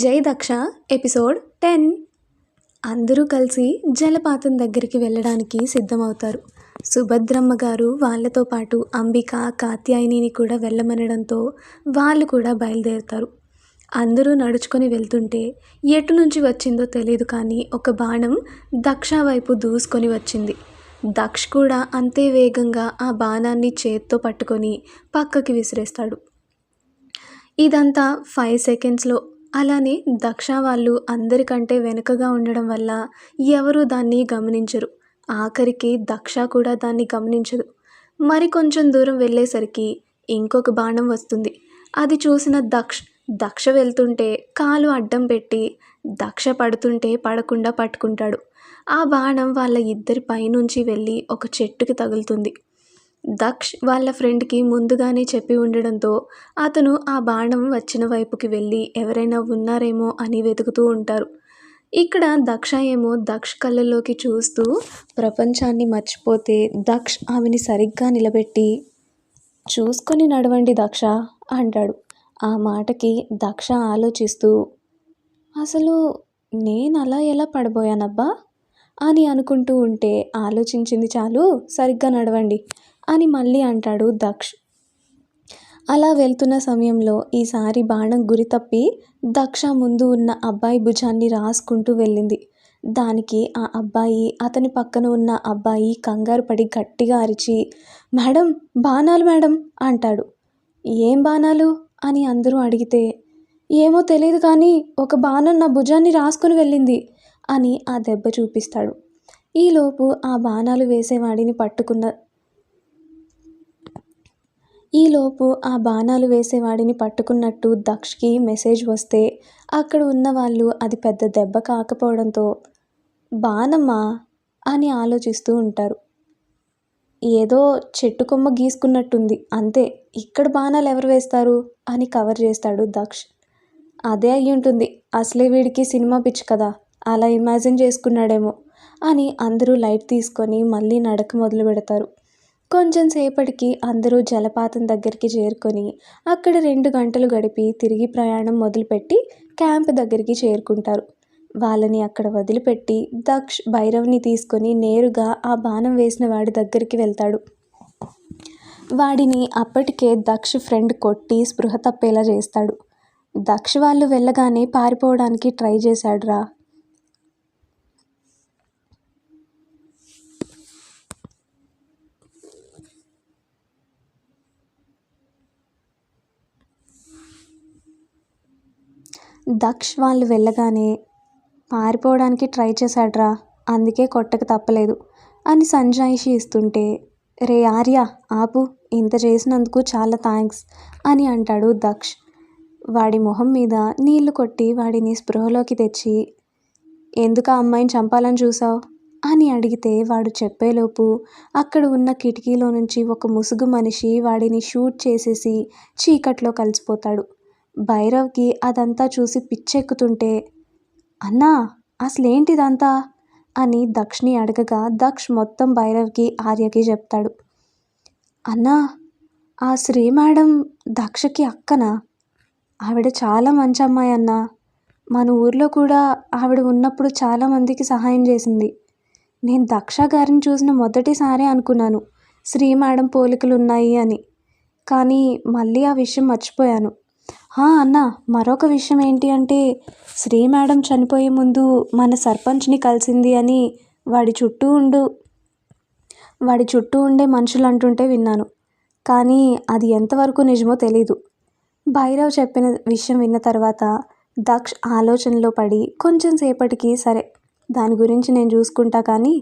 జై దక్ష ఎపిసోడ్ 10. అందరూ కలిసి జలపాతం దగ్గరికి వెళ్ళడానికి సిద్ధమవుతారు. సుభద్రమ్మ గారు వాళ్ళతో పాటు అంబిక, కాత్యాయనిని కూడా వెళ్ళమనడంతో వాళ్ళు కూడా బయలుదేరుతారు. అందరూ నడుచుకొని వెళ్తుంటే ఎటు నుంచి వచ్చిందో తెలియదు, కానీ ఒక బాణం దక్ష వైపు దూసుకొని వచ్చింది. దక్ష్ కూడా అంతే వేగంగా ఆ బాణాన్ని చేత్తో పట్టుకొని పక్కకి విసిరేస్తాడు. ఇదంతా 5 సెకండ్స్లో. అలానే దక్ష వాళ్ళు అందరికంటే వెనుకగా ఉండడం వల్ల ఎవరూ దాన్ని గమనించరు. ఆఖరికి దక్ష కూడా దాన్ని గమనించదు. మరి కొంచెం దూరం వెళ్ళేసరికి ఇంకొక బాణం వస్తుంది. అది చూసిన దక్ష వెళ్తుంటే కాలు అడ్డం పెట్టి దక్ష పడుతుంటే పడకుండా పట్టుకుంటాడు. ఆ బాణం వాళ్ళ ఇద్దరి పైనుంచి వెళ్ళి ఒక చెట్టుకి తగులుతుంది. దక్ష్ వాళ్ళ ఫ్రెండ్కి ముందుగానే చెప్పి ఉండడంతో అతను ఆ బాణం వచ్చిన వైపుకి వెళ్ళి ఎవరైనా ఉన్నారేమో అని వెతుకుతూ ఉంటారు. ఇక్కడ దక్ష ఏమో దక్ష్ కళ్ళల్లోకి చూస్తూ ప్రపంచాన్ని మర్చిపోతే దక్ష్ ఆమెని సరిగ్గా నిలబెట్టి, చూసుకొని నడవండి దక్ష అంటాడు. ఆ మాటకి దక్ష ఆలోచిస్తూ, అసలు నేను అలా ఎలా పడబోయానబ్బా అని అనుకుంటూ ఉంటే, ఆలోచించింది చాలు, సరిగ్గా నడవండి అని మళ్ళీ అంటాడు దక్ష్. అలా వెళ్తున్న సమయంలో ఈసారి బాణం గురి తప్పి దక్ష ముందు ఉన్న అబ్బాయి భుజాన్ని రాసుకుంటూ వెళ్ళింది. దానికి ఆ అబ్బాయి, అతని పక్కన ఉన్న అబ్బాయి కంగారు పడి గట్టిగా అరిచి, మేడం బాణాలు మేడం అంటాడు. ఏం బాణాలు అని అందరూ అడిగితే, ఏమో తెలియదు కానీ ఒక బాణం నా భుజాన్ని రాసుకుని వెళ్ళింది అని ఆ దెబ్బ చూపిస్తాడు. ఈలోపు ఆ బాణాలు వేసేవాడిని పట్టుకున్నట్టు దక్షకి మెసేజ్ వస్తే అక్కడ ఉన్న వాళ్ళు అది పెద్ద దెబ్బ కాకపోవడంతో బాణమ్మా అని ఆలోచిస్తూ ఉంటారు. ఏదో చెట్టు కొమ్మ గీసుకున్నట్టుంది అంతే, ఇక్కడ బాణాలు ఎవరు వేస్తారు అని కవర్ చేస్తాడు దక్ష్. అదే అయ్యి ఉంటుంది, అసలే వీడికి సినిమా పిచ్చి కదా, అలా ఇమాజిన్ చేసుకున్నాడేమో అని అందరూ లైట్ తీసుకొని మళ్ళీ నడక మొదలు పెడతారు. కొంచెం సేపటికి అందరూ జలపాతం దగ్గరికి చేరుకొని అక్కడ 2 గంటలు గడిపి తిరిగి ప్రయాణం మొదలుపెట్టి క్యాంప్ దగ్గరికి చేరుకుంటారు. వాళ్ళని అక్కడ వదిలిపెట్టి దక్ష్ భైరవ్ని తీసుకొని నేరుగా ఆ బాణం వేసిన వాడి దగ్గరికి వెళ్తాడు. వాడిని అప్పటికే దక్ష్ ఫ్రెండ్ కొట్టి స్పృహ తప్పేలా చేస్తాడు. దక్ష్ వాళ్ళు వెళ్ళగానే పారిపోవడానికి ట్రై చేశాడురా. అందుకే కొట్టక తప్పలేదు అని సంజాయిషి ఇస్తుంటే, రే ఆర్య ఆపు, ఇంత చేసినందుకు చాలా థ్యాంక్స్ అని అంటాడు దక్ష్. వాడి మొహం మీద నీళ్లు కొట్టి వాడిని స్పృహలోకి తెచ్చి, ఎందుకు ఆ అమ్మాయిని చంపాలని చూసావు అని అడిగితే వాడు చెప్పేలోపు అక్కడ ఉన్న కిటికీలో నుంచి ఒక ముసుగు మనిషి వాడిని షూట్ చేసేసి చీకట్లో కలిసిపోతాడు. భైరవ్కి అదంతా చూసి పిచ్చెక్కుతుంటే, అన్నా అసలేంటిదంతా అని దక్షని అడగగా దక్ష్ మొత్తం భైరవ్కి, ఆర్యకి చెప్తాడు. అన్నా ఆ శ్రీ మేడం దక్షకి అక్కనా? ఆవిడ చాలా మంచి అమ్మాయి అన్నా. మన ఊర్లో కూడా ఆవిడ ఉన్నప్పుడు చాలామందికి సహాయం చేసింది. నేను దక్ష గారిని చూసిన మొదటిసారే అనుకున్నాను శ్రీ మేడం పోలికలు ఉన్నాయి అని, కానీ మళ్ళీ ఆ విషయం మర్చిపోయాను. అన్నా మరొక విషయం ఏంటి అంటే, శ్రీ మేడం చనిపోయే ముందు మన సర్పంచ్ని కలిసింది అని వాడి చుట్టూ ఉండే మనుషులు అంటుంటే విన్నాను, కానీ అది ఎంతవరకు నిజమో తెలీదు. భైరవ్ చెప్పిన విషయం విన్న తర్వాత దక్ష్ ఆలోచనలో పడి కొంచెం సేపటికి, సరే దాని గురించి నేను చూసుకుంటా, కానీ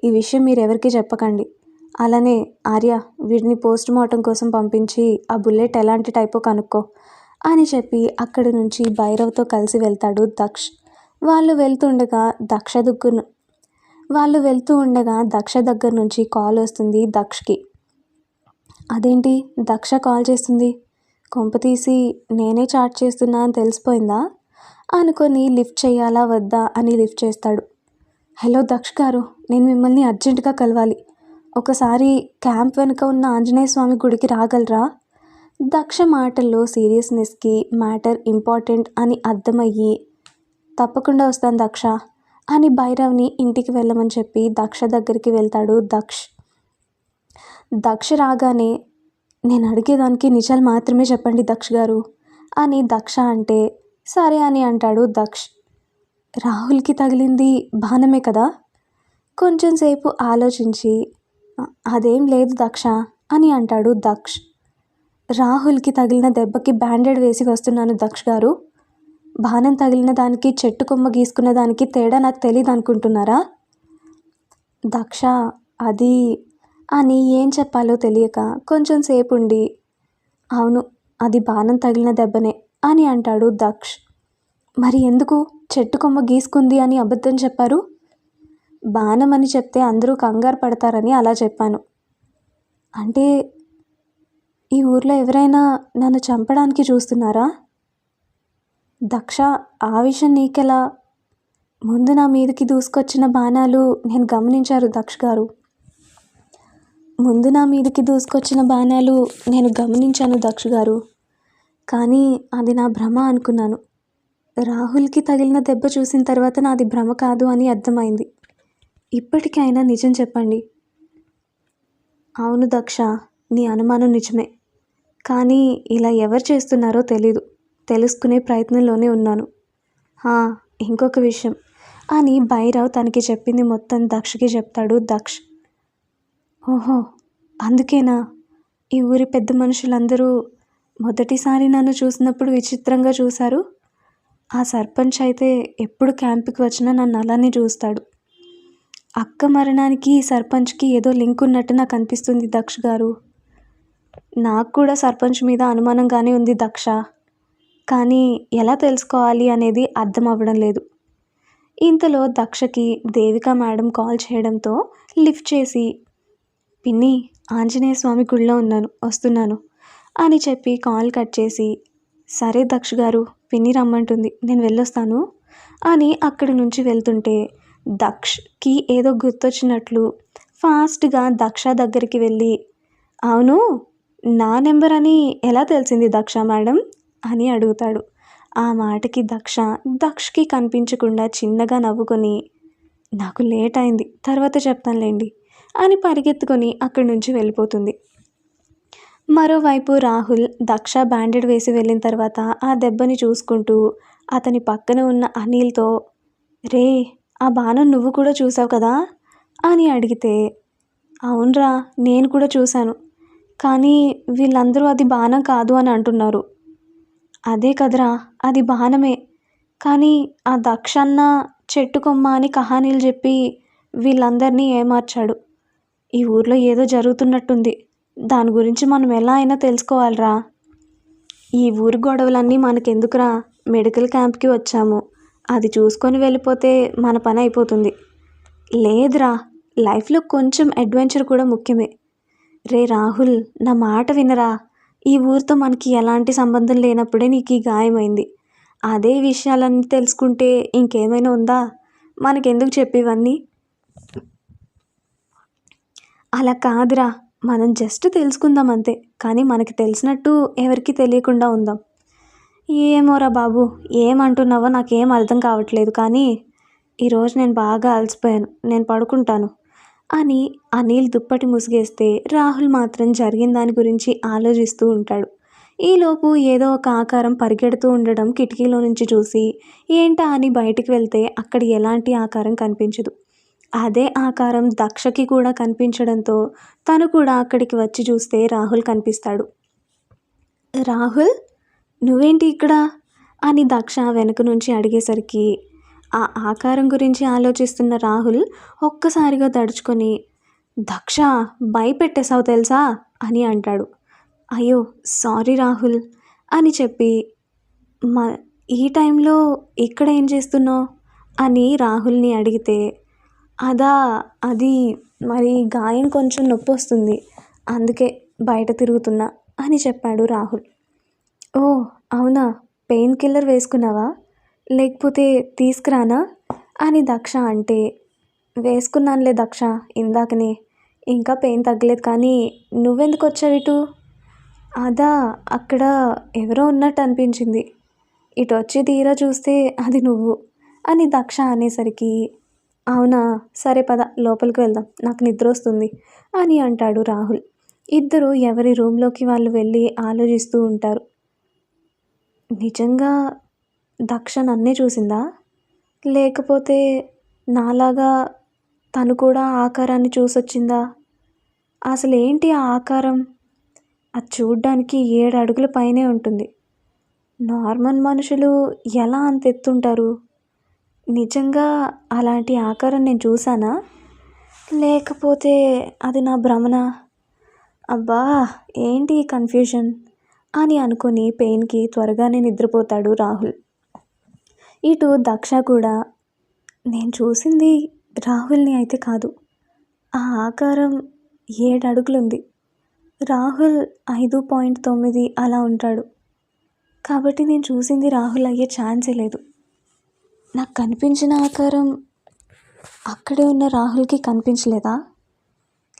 ఈ విషయం మీరెవరికి చెప్పకండి. అలానే ఆర్య వీడిని పోస్ట్ మార్టం కోసం పంపించి ఆ బుల్లెట్ ఎలాంటి టైపో కనుక్కో అని చెప్పి అక్కడి నుంచి భైరవ్తో కలిసి వెళ్తాడు దక్ష్. వాళ్ళు వెళ్తూ ఉండగా దక్ష దగ్గర నుంచి కాల్ వస్తుంది దక్షకి. అదేంటి దక్ష కాల్ చేస్తుంది, కొంపతీసి నేనే చాట్ చేస్తున్నా అని తెలిసిపోయిందా అనుకొని లిఫ్ట్ చేయాలా వద్దా అని లిఫ్ట్ చేస్తాడు. హలో దక్ష్ గారు, నేను మిమ్మల్ని అర్జెంటుగా కలవాలి. ఒకసారి క్యాంప్ వెనుక ఉన్న ఆంజనేయ స్వామి గుడికి రాగలరా? దక్ష మాటల్లో సీరియస్నెస్కి మ్యాటర్ ఇంపార్టెంట్ అని అర్థమయ్యి, తప్పకుండా వస్తాను దక్ష అని భైరవ్ని ఇంటికి వెళ్ళమని చెప్పి దక్ష దగ్గరికి వెళ్తాడు దక్ష్. దక్ష రాగానే నేను అడిగేదానికి నిజాలు మాత్రమే చెప్పండి దక్ష్ గారు అని దక్ష అంటే సరే అని అంటాడు దక్ష్. రాహుల్కి తగిలింది బాణమే కదా? కొంచెం సేపు ఆలోచించి అదేం లేదు దక్ష అని అంటాడు దక్ష్. రాహుల్కి తగిలిన దెబ్బకి బ్యాండేడ్ వేసి వస్తున్నాను దక్ష్ గారు. బాణం తగిలిన దానికి చెట్టు కొమ్మ గీసుకున్న దానికి తేడా నాకు తెలియదు అనుకుంటున్నారా? దక్ష అది అని ఏం చెప్పాలో తెలియక కొంచెం సేపు ఉండి అవును అది బాణం తగిలిన దెబ్బనే అని అంటాడు దక్ష్. మరి ఎందుకు చెట్టు కొమ్మ గీసుకుంది అని అబద్ధం చెప్పారు? బాణం అని చెప్తే అందరూ కంగారు పడతారని అలా చెప్పాను. అంటే ఈ ఊర్లో ఎవరైనా నన్ను చంపడానికి చూస్తున్నారా? దక్ష ఆ విషయం నీకెలా? ముందు నా మీదకి దూసుకొచ్చిన బాణాలు నేను గమనించారు దక్ష గారు. గమనించాను దక్ష గారు. కానీ అది నా భ్రమ అనుకున్నాను. రాహుల్కి తగిలిన దెబ్బ చూసిన తర్వాత నాది భ్రమ కాదు అని అర్థమైంది. ఇప్పటికైనా నిజం చెప్పండి. అవును దక్ష, నీ అనుమానం నిజమే. కానీ ఇలా ఎవరు చేస్తున్నారో తెలీదు. తెలుసుకునే ప్రయత్నంలోనే ఉన్నాను. ఇంకొక విషయం అని భైరవ్ తనకి చెప్పింది మొత్తం దక్షకి చెప్తాడు దక్ష్. ఓహో, అందుకేనా ఈ ఊరి పెద్ద మనుషులందరూ మొదటిసారి నన్ను చూసినప్పుడు విచిత్రంగా చూశారు? ఆ సర్పంచ్ అయితే ఎప్పుడు క్యాంపుకి వచ్చినా నన్ను అలానే చూస్తాడు. అక్క మరణానికి ఈ సర్పంచ్కి ఏదో లింక్ ఉన్నట్టు నాకు అనిపిస్తుంది దక్ష గారు. నాకు కూడా సర్పంచ్ మీద అనుమానంగానే ఉంది దక్ష. కానీ ఎలా తెలుసుకోవాలి అనేది అర్థం అవ్వడం లేదు. ఇంతలో దక్షకి దేవిక మేడం కాల్ చేయడంతో లిఫ్ట్ చేసి పిన్ని ఆంజనేయ స్వామి గుడిలో ఉన్నాను, వస్తున్నాను అని చెప్పి కాల్ కట్ చేసి సరే దక్ష గారు, పిన్ని రమ్మంటుంది, నేను వెళ్ళొస్తాను అని అక్కడి నుంచి వెళ్తుంటే దక్షకి ఏదో గుర్తొచ్చినట్లు ఫాస్ట్గా దక్ష దగ్గరికి వెళ్ళి అవును నా నెంబర్ అని ఎలా తెలిసింది దక్ష మేడం అని అడుగుతాడు. ఆ మాటకి దక్షకి కనిపించకుండా చిన్నగా నవ్వుకొని నాకు లేట్ అయింది, తర్వాత చెప్తానులేండి అని పరిగెత్తుకొని అక్కడి నుంచి వెళ్ళిపోతుంది. మరోవైపు రాహుల్ దక్ష బ్యాండెడ్ వేసి వెళ్ళిన తర్వాత ఆ దెబ్బని చూసుకుంటూ అతని పక్కన ఉన్న అనిల్తో రే ఆ బాణం నువ్వు కూడా చూసావు కదా అని అడిగితే అవునరా నేను కూడా చూశాను, కానీ వీళ్ళందరూ అది బాణం కాదు అని అంటున్నారు. అదే కదరా అది బాణమే, కానీ ఆ దక్ష అన్న చెట్టు కొమ్మ అని కహానీలు చెప్పి వీళ్ళందరినీ ఏమార్చాడు. ఈ ఊర్లో ఏదో జరుగుతున్నట్టుంది, దాని గురించి మనం ఎలా అయినా తెలుసుకోవాలిరా. ఈ ఊరి గొడవలన్నీ మనకెందుకురా, మెడికల్ క్యాంప్కి వచ్చాము, అది చూసుకొని వెళ్ళిపోతే మన పని అయిపోతుంది. లేదురా, లైఫ్లో కొంచెం అడ్వెంచర్ కూడా ముఖ్యమే. రే రాహుల్ నా మాట వినరా, ఈ ఊరితో మనకి ఎలాంటి సంబంధం లేనప్పుడే నీకు ఈ గాయమైంది. అదే విషయాలన్నీ తెలుసుకుంటే ఇంకేమైనా ఉందా, మనకెందుకు చెప్పేవన్నీ? అలా కాదురా, మనం జస్ట్ తెలుసుకుందాం అంతే, కానీ మనకి తెలిసినట్టు ఎవరికి తెలియకుండా ఉందాం. ఏమోరా బాబు, ఏమంటున్నావో నాకేం అర్థం కావట్లేదు, కానీ ఈరోజు నేను బాగా అలసిపోయాను, నేను పడుకుంటాను అని అనిల్ దుప్పటి ముసిగేస్తే రాహుల్ మాత్రం జరిగిన దాని గురించి ఆలోచిస్తూ ఉంటాడు. ఈలోపు ఏదో ఒక ఆకారం పరిగెడుతూ ఉండడం కిటికీలో నుంచి చూసి ఏంటా అని బయటికి వెళ్తే అక్కడ ఎలాంటి ఆకారం కనిపించదు. అదే ఆకారం దక్షకి కూడా కనిపించడంతో తను కూడా అక్కడికి వచ్చి చూస్తే రాహుల్ కనిపిస్తాడు. రాహుల్ నువ్వేంటి ఇక్కడ అని దక్ష వెనక నుంచి అడిగేసరికి ఆ ఆకారం గురించి ఆలోచిస్తున్న రాహుల్ ఒక్కసారిగా దడుచుకొని దక్ష భయపెట్టేశావు తెలుసా అని అంటాడు. అయ్యో సారీ రాహుల్ అని చెప్పి ఈ టైంలో ఇక్కడ ఏం చేస్తున్నావు అని రాహుల్ని అడిగితే అది మరి గాయం కొంచెం నొప్పి వస్తుంది, అందుకే బయట తిరుగుతున్నా అని చెప్పాడు రాహుల్. ఓ అవునా, పెయిన్ కిల్లర్ వేసుకున్నావా, లేకపోతే తీసుకురానా అని దక్ష అంటే వేసుకున్నానులే దక్ష ఇందాకనే, ఇంకా పెయిన్ తగ్గలేదు, కానీ నువ్వెందుకు వచ్చావు ఇటు? అక్కడ ఎవరో ఉన్నట్టు అనిపించింది, ఇటు వచ్చి తీరా చూస్తే అది నువ్వు. అని దక్ష అనేసరికి, అవునా, సరే పద లోపలికి వెళ్దాం, నాకు నిద్ర వస్తుంది అని అంటాడు రాహుల్. ఇద్దరు ఎవరి రూమ్లోకి వాళ్ళు వెళ్ళి ఆలోచిస్తూ ఉంటారు. నిజంగా దక్ష నన్నే చూసిందా, లేకపోతే నాలాగా తను కూడా ఆకారాన్ని చూసొచ్చిందా, అసలు ఏంటి ఆ ఆకారం, అది చూడ్డానికి 7 అడుగుల పైనే ఉంటుంది. నార్మల్ మనుషులు ఎలా అంత ఎత్తుంటారు, నిజంగా అలాంటి ఆకారం నేను చూసానా, లేకపోతే అది నా భ్రమణ, అబ్బా ఏంటి ఈ కన్ఫ్యూజన్ అని అనుకుని పెయిన్కి త్వరగానే నిద్రపోతాడు రాహుల్. ఇటు దక్ష కూడా, నేను చూసింది రాహుల్ని అయితే కాదు, ఆ ఆకారం 7 అడుగులుంది, రాహుల్ 5.9 అలా ఉంటాడు, కాబట్టి నేను చూసింది రాహుల్ అయ్యే ఛాన్సే లేదు. నాకు కనిపించిన ఆకారం అక్కడే ఉన్న రాహుల్కి కనిపించలేదా,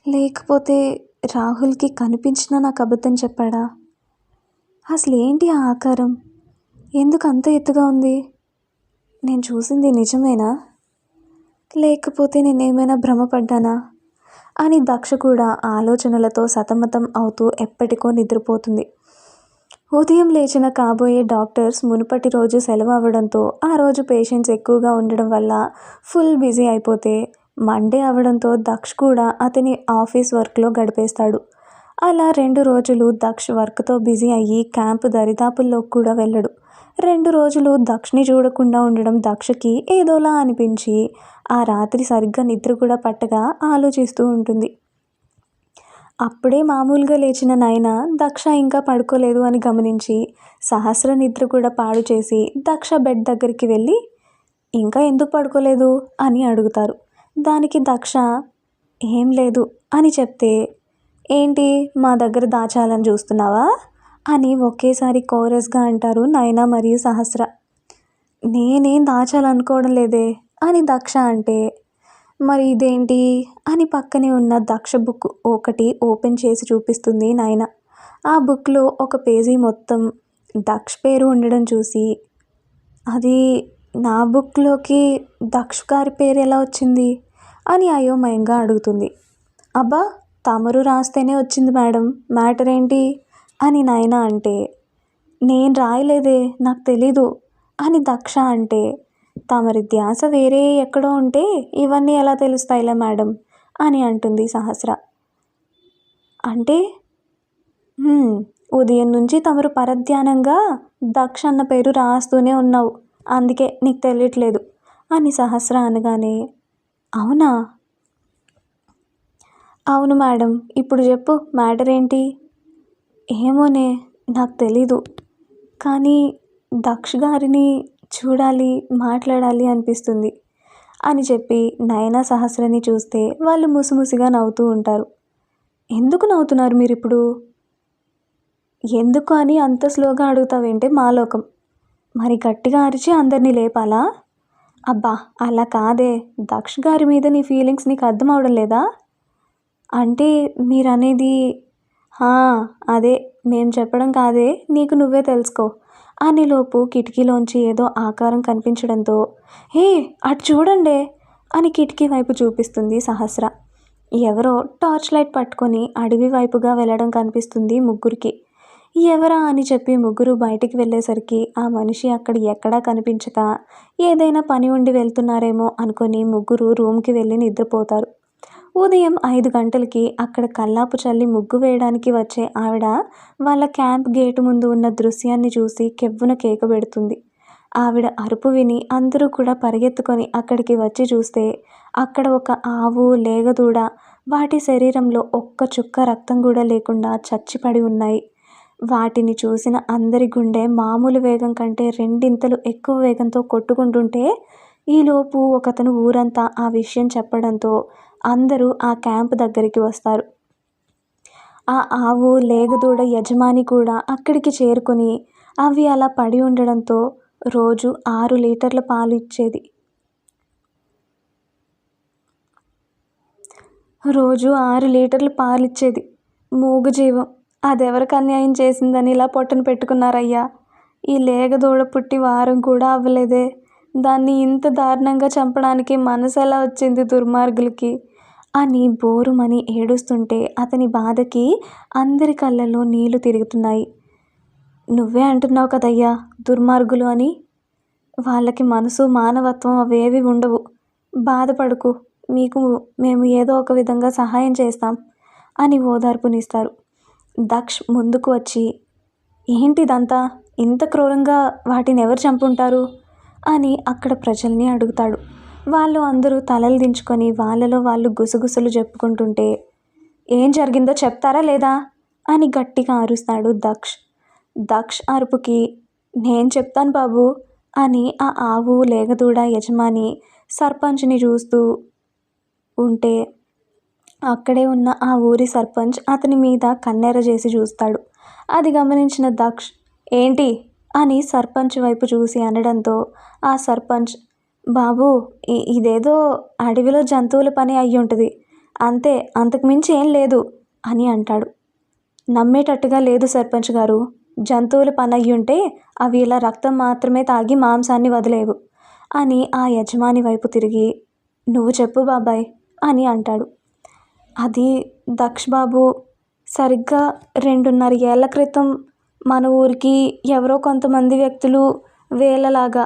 లేకపోతే రాహుల్కి కనిపించినా నాకు అబద్ధం చెప్పాడా, అసలు ఏంటి ఆ ఆకారం, ఎందుకు అంత ఎత్తుగా ఉంది, నేను చూసింది నిజమేనా, లేకపోతే నేనేమైనా భ్రమపడ్డానా అని దక్ష కూడా ఆలోచనలతో సతమతం అవుతూ ఎప్పటికో నిద్రపోతుంది. ఉదయం లేచిన కాబోయే డాక్టర్స్ మునుపటి రోజు సెలవు అవ్వడంతో ఆ రోజు పేషెంట్స్ ఎక్కువగా ఉండడం వల్ల ఫుల్ బిజీ అయిపోతే, మండే అవడంతో దక్ష్ కూడా అతని ఆఫీస్ వర్క్లో గడిపేస్తాడు. అలా 2 రోజులు దక్ష్ వర్క్తో బిజీ అయ్యి క్యాంపు దరిదాపుల్లో కూడా వెళ్ళడు. 2 రోజులు దక్షని చూడకుండా ఉండడం దక్షకి ఏదోలా అనిపించి ఆ రాత్రి సరిగ్గా నిద్ర కూడా పట్టగా ఆలోచిస్తూ ఉంటుంది. అప్పుడే మామూలుగా లేచిన నయన దక్ష ఇంకా పడుకోలేదు అని గమనించి సహస్ర నిద్ర కూడా పాడు చేసి దక్ష బెడ్ దగ్గరికి వెళ్ళి, ఇంకా ఎందుకు పడుకోలేదు అని అడుగుతారు. దానికి దక్ష, ఏం లేదు అని చెప్తే, ఏంటి మా దగ్గర దాచాలని చూస్తున్నావా అని ఒకేసారి కోరస్గా అంటారు నయన మరియు సహస్ర. నేనేం దాచాలనుకోవడం లేదే అని దక్ష అంటే, మరి ఇదేంటి అని పక్కనే ఉన్న దక్ష బుక్ ఒకటి ఓపెన్ చేసి చూపిస్తుంది నయన. ఆ బుక్లో ఒక పేజీ మొత్తం దక్ష్ పేరు ఉండడం చూసి, అది నా బుక్లోకి దక్ష్ గారి పేరు ఎలా వచ్చింది అని అయోమయంగా అడుగుతుంది. అబ్బా, తమరు రాస్తేనే వచ్చింది మేడం, మ్యాటర్ ఏంటి అని నయన అంటే, నేను రాయలేదే, నాకు తెలీదు అని దక్ష అంటే, తమరి ధ్యాస వేరే ఎక్కడో ఉంటే ఇవన్నీ ఎలా తెలుస్తాయిలే మేడం అని అంటుంది సహస్ర. అంటే ఉదయం నుంచి తమరు పరధ్యానంగా దక్ష అన్న పేరు రాస్తూనే ఉన్నావు, అందుకే నీకు తెలియట్లేదు అని సహస్ర అనగానే, అవునా, అవును మేడం, ఇప్పుడు చెప్పు మ్యాటర్ ఏంటి, ఏమోనే నాకు తెలీదు, కానీ దక్ష్ గారిని చూడాలి, మాట్లాడాలి అనిపిస్తుంది అని చెప్పి నయన సహస్రని చూస్తే వాళ్ళు ముసిముసిగా నవ్వుతూ ఉంటారు. ఎందుకు నవ్వుతున్నారు మీరు ఇప్పుడు, ఎందుకు అని అంత స్లోగా అడుగుతావేంటే మాలోకం, మరి గట్టిగా అరిచి అందరినీ లేపాలా, అబ్బా అలా కాదే, దక్ష్ గారి మీద నీ ఫీలింగ్స్ నీకు అర్థం అవడం లేదా, అంటే మీరనేది, అదే మేం చెప్పడం కాదే, నీకు నువ్వే తెలుసుకో అనేలోపు కిటికీలోంచి ఏదో ఆకారం కనిపించడంతో, హే అటు చూడండే అని కిటికీ వైపు చూపిస్తుంది సహస్ర. ఎవరో టార్చ్ లైట్ పట్టుకొని అడవి వైపుగా వెళ్ళడం కనిపిస్తుంది ముగ్గురికి. ఎవరా అని చెప్పి ముగ్గురు బయటికి వెళ్ళేసరికి ఆ మనిషి అక్కడ ఎక్కడా కనిపించక ఏదైనా పని ఉండి వెళ్తున్నారేమో అనుకొని ముగ్గురు రూమ్కి వెళ్ళి నిద్రపోతారు. ఉదయం 5 గంటలకి అక్కడ కల్లాపు చల్లి ముగ్గు వేయడానికి వచ్చే ఆవిడ వాళ్ళ క్యాంప్ గేటు ముందు ఉన్న దృశ్యాన్ని చూసి కెవ్వున కేక పెడుతుంది. ఆవిడ అరుపు విని అందరూ కూడా పరిగెత్తుకొని అక్కడికి వచ్చి చూస్తే అక్కడ ఒక ఆవు, లేగదూడ, వాటి శరీరంలో ఒక్క చుక్క రక్తం కూడా లేకుండా చచ్చిపడి ఉన్నాయి. వాటిని చూసిన అందరి గుండె మామూలు వేగం కంటే 2 ఎక్కువ వేగంతో కొట్టుకుంటుంటే ఈలోపు ఒకతను ఊరంతా ఆ విషయం చెప్పడంతో అందరూ ఆ క్యాంప్ దగ్గరికి వస్తారు. ఆ ఆవు, లేగదూడ యజమాని కూడా అక్కడికి చేరుకొని అవి అలా పడి ఉండడంతో రోజు 6 లీటర్ల పాలు ఇచ్చేది. మూగజీవం, అదెవరికి అన్యాయం చేసిందని ఇలా పొట్టను పెట్టుకున్నారయ్యా, ఈ లేగదూడ పుట్టి వారం కూడా అవ్వలేదే, దాన్ని ఇంత దారుణంగా చంపడానికి మనసు ఎలా వచ్చింది దుర్మార్గులకి అని బోరుమని ఏడుస్తుంటే అతని బాధకి అందరి కళ్ళల్లో నీళ్లు తిరుగుతున్నాయి. నువ్వే అంటున్నావు కదయ్యా దుర్మార్గులు అని. వాళ్ళకి మనసు మానవత్వం అవేవి ఉండవు. బాధపడకు, మీకు మేము ఏదో ఒక విధంగా సహాయం చేస్తాం అని ఓదార్పునిస్తారు. దక్ష్ ముందుకు వచ్చి, ఏంటిదంతా, ఇంత క్రూరంగా వాటిని ఎవరు చంపుంటారు అని అక్కడ ప్రజల్ని అడుగుతాడు. వాళ్ళు అందరూ తలలు దించుకొని వాళ్ళలో వాళ్ళు గుసగుసలు చెప్పుకుంటుంటే, ఏం జరిగిందో చెప్తారా లేదా అని గట్టిగా అరుస్తాడు దక్ష్. దక్ష్ అరుపుకి, నేను చెప్తాను బాబు అని ఆ ఆవు లేగదూడ యజమాని సర్పంచ్ని చూస్తూ ఉంటే అక్కడే ఉన్న ఆ ఊరి సర్పంచ్ అతని మీద కన్నెర చేసి చూస్తాడు. అది గమనించిన దక్ష్, ఏంటి అని సర్పంచ్ వైపు చూసి అనడంతో ఆ సర్పంచ్, బాబు ఇదేదో అడవిలో జంతువుల పని అయ్యి ఉంటుంది, అంతే, అంతకుమించి ఏం లేదు అని అంటాడు. నమ్మేటట్టుగా లేదు సర్పంచ్ గారు. జంతువుల పని అయ్యి ఉంటే అవి ఇలా రక్తం మాత్రమే తాగి మాంసాన్ని వదిలేవు అని ఆ యజమాని వైపు తిరిగి, నువ్వు చెప్పు బాబాయ్ అని అంటాడు. అది దక్ష్ బాబు, సరిగ్గా 2.5 ఏళ్ల క్రితం మన ఊరికి ఎవరో కొంతమంది వ్యక్తులు వేలలాగా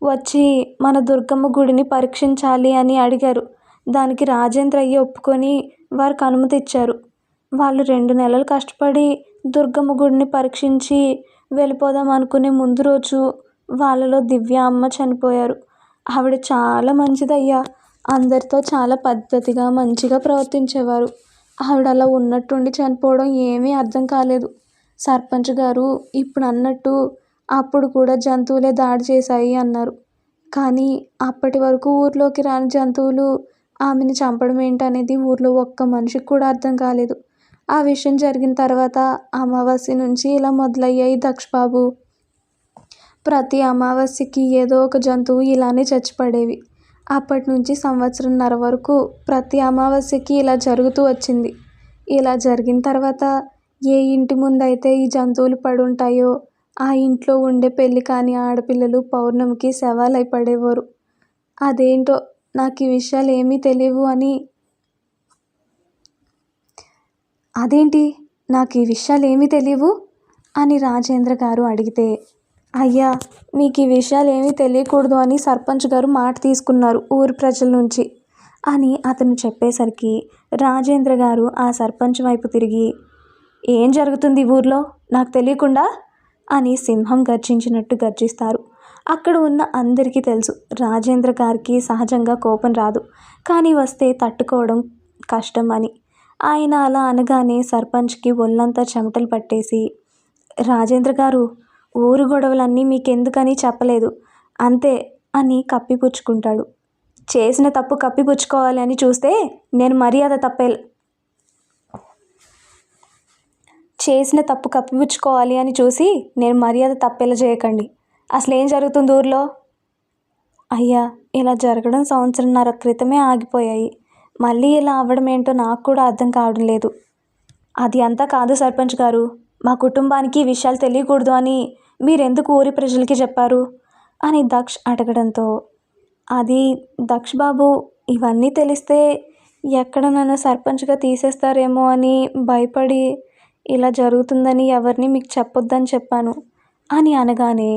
వచ్చి మన దుర్గమ్మ గుడిని పరీక్షించాలి అని అడిగారు. దానికి రాజేంద్రయ్య ఒప్పుకొని వారికి అనుమతి ఇచ్చారు. వాళ్ళు 2 నెలలు కష్టపడి దుర్గమ్మ గుడిని పరీక్షించి వెళ్ళిపోదాం అనుకునే ముందు రోజు వాళ్ళలో దివ్య అమ్మ చనిపోయారు. ఆవిడ చాలా మంచిదయ్యా, అందరితో చాలా పద్ధతిగా మంచిగా ప్రవర్తించేవారు. ఆవిడ అలా ఉన్నట్టుండి చనిపోవడం ఏమీ అర్థం కాలేదు. సర్పంచ్ గారు ఇప్పుడు అన్నట్టు అప్పుడు కూడా జంతువులే దాడి చేశాయి అన్నారు. కానీ అప్పటి వరకు ఊర్లోకి రాని జంతువులు ఆమెను చంపడం ఏంటనేది ఊర్లో ఒక్క మనిషికి కూడా అర్థం కాలేదు. ఆ విషయం జరిగిన తర్వాత అమావాస్య నుంచి ఇలా మొదలయ్యాయి దక్ష్ బాబు. ప్రతి అమావాస్యకి ఏదో ఒక జంతువు ఇలానే చచ్చిపడేవి. అప్పటి నుంచి 1.5 సంవత్సరం వరకు ప్రతి అమావాస్యకి ఇలా జరుగుతూ వచ్చింది. ఇలా జరిగిన తర్వాత ఏ ఇంటి ముందైతే ఈ జంతువులు పడుంటాయో ఆ ఇంట్లో ఉండే పెళ్ళి కాని ఆడపిల్లలు పౌర్ణమికి శవాలై పడేవారు. అదేంటో నాకు ఈ విషయాలు ఏమీ తెలియవు అని. అదేంటి నాకు ఈ విషయాలు ఏమీ తెలియవు అని రాజేంద్ర గారు అడిగితే, అయ్యా మీకు ఈ విషయాలు ఏమీ తెలియకూడదు అని సర్పంచ్ గారు మాట తీసుకున్నారు ఊరి ప్రజల నుంచి అని అతను చెప్పేసరికి రాజేంద్ర గారు ఆ సర్పంచ్ వైపు తిరిగి, ఏం జరుగుతుంది ఊర్లో నాకు తెలియకుండా అని సింహం గర్జించినట్టు గర్జిస్తారు. అక్కడ ఉన్న అందరికీ తెలుసు రాజేంద్ర గారికి సహజంగా కోపం రాదు, కానీ వస్తే తట్టుకోవడం కష్టం అని. ఆయన అలా అనగానే సర్పంచ్కి ఒళ్ళంతా చెమటలు పట్టేసి, రాజేంద్ర గారు, ఊరు గొడవలన్నీ మీకెందుకని చెప్పలేదు అంతే అని కప్పిపుచ్చుకుంటాడు. చేసిన తప్పు కప్పిపుచ్చుకోవాలి అని చూస్తే నేను మర్యాద తప్పేలా చేయకండి. అసలు ఏం జరుగుతుంది ఊర్లో? అయ్యా ఇలా జరగడం 1.5 సంవత్సరం క్రితమే ఆగిపోయాయి. మళ్ళీ ఇలా అవ్వడం ఏంటో నాకు కూడా అర్థం కావడం లేదు. అది అంతా కాదు సర్పంచ్ గారు, మా కుటుంబానికి ఈ విషయాలు తెలియకూడదు అని మీరెందుకు ఊరి ప్రజలకి చెప్పారు అని దక్ష్ అడగడంతో, అది దక్ష్ బాబు, ఇవన్నీ తెలిస్తే ఎక్కడ నన్ను సర్పంచ్గా తీసేస్తారేమో అని భయపడి ఇలా జరుగుతుందని ఎవరిని మీకు చెప్పొద్దని చెప్పాను అని అనగానే,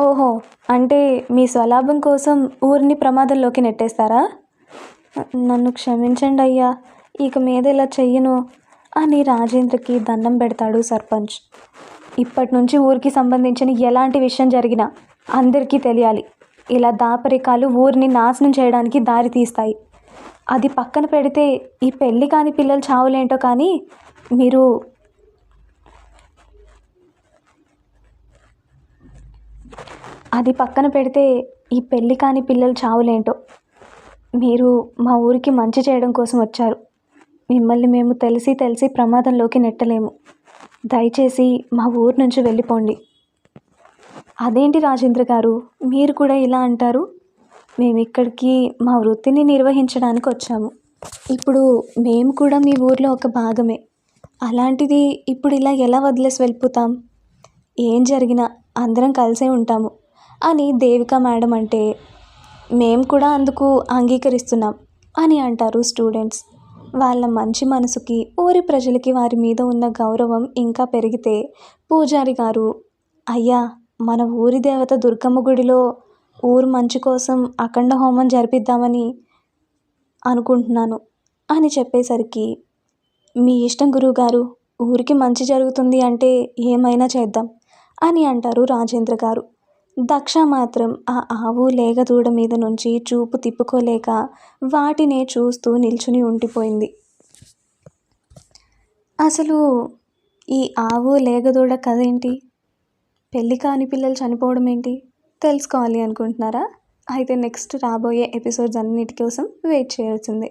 ఓహో, అంటే మీ స్వలాభం కోసం ఊరిని ప్రమాదంలోకి నెట్టేస్తారా? నన్ను క్షమించండి అయ్యా, ఇక మీద ఇలా చెయ్యను అని రాజేంద్రకి దండం పెడతాడు సర్పంచ్. ఇప్పటి నుంచి ఊరికి సంబంధించిన ఎలాంటి విషయం జరిగినా అందరికీ తెలియాలి. ఇలా దాపరికాలు ఊరిని నాశనం చేయడానికి దారి తీస్తాయి. అది పక్కన పెడితే ఈ పెళ్ళి కాని పిల్లలు చావులేంటో కానీ మీరు మీరు మా ఊరికి మంచి చేయడం కోసం వచ్చారు. మిమ్మల్ని మేము తెలిసి ప్రమాదంలోకి నెట్టలేము. దయచేసి మా ఊరు నుంచి వెళ్ళిపోండి. అదేంటి రాజేంద్ర గారు, మీరు కూడా ఇలా అంటారు? మేము ఇక్కడికి మా వృత్తిని నిర్వహించడానికి వచ్చాము. ఇప్పుడు మేము కూడా మీ ఊర్లో ఒక భాగమే. అలాంటిది ఇప్పుడు ఇలా ఎలా వదిలేసి వెళ్ళిపోతాం? ఏం జరిగినా అందరం కలిసే ఉంటాము అని దేవిక మేడం అంటే మేము కూడా అందుకు అంగీకరిస్తున్నాం అని అంటారు స్టూడెంట్స్. వాళ్ళ మంచి మనసుకి, ఊరి ప్రజలకి వారి మీద ఉన్న గౌరవం ఇంకా పెరిగితే పూజారి గారు, అయ్యా మన ఊరి దేవత దుర్గమ్మ గుడిలో ఊరు మంచి కోసం అఖండ హోమం జరిపిద్దామని అనుకుంటున్నాను అని చెప్పేసరికి, మీ ఇష్టం గురువుగారు, ఊరికి మంచి జరుగుతుంది అంటే ఏమైనా చేద్దాం అని అంటారు రాజేంద్ర గారు. దక్ష మాత్రం ఆ ఆవు లేగదూడ మీద నుంచి చూపు తిప్పుకోలేక వాటినే చూస్తూ నిల్చుని ఉండిపోయింది. అసలు ఈ ఆవు లేగదూడ కథ ఏంటి? పెళ్ళి కాని పిల్లలు చనిపోవడం ఏంటి? తెలుసుకోవాలి అనుకుంటున్నారా? అయితే నెక్స్ట్ రాబోయే ఎపిసోడ్స్ అన్నిటి కోసం వెయిట్ చేయాల్సిందే.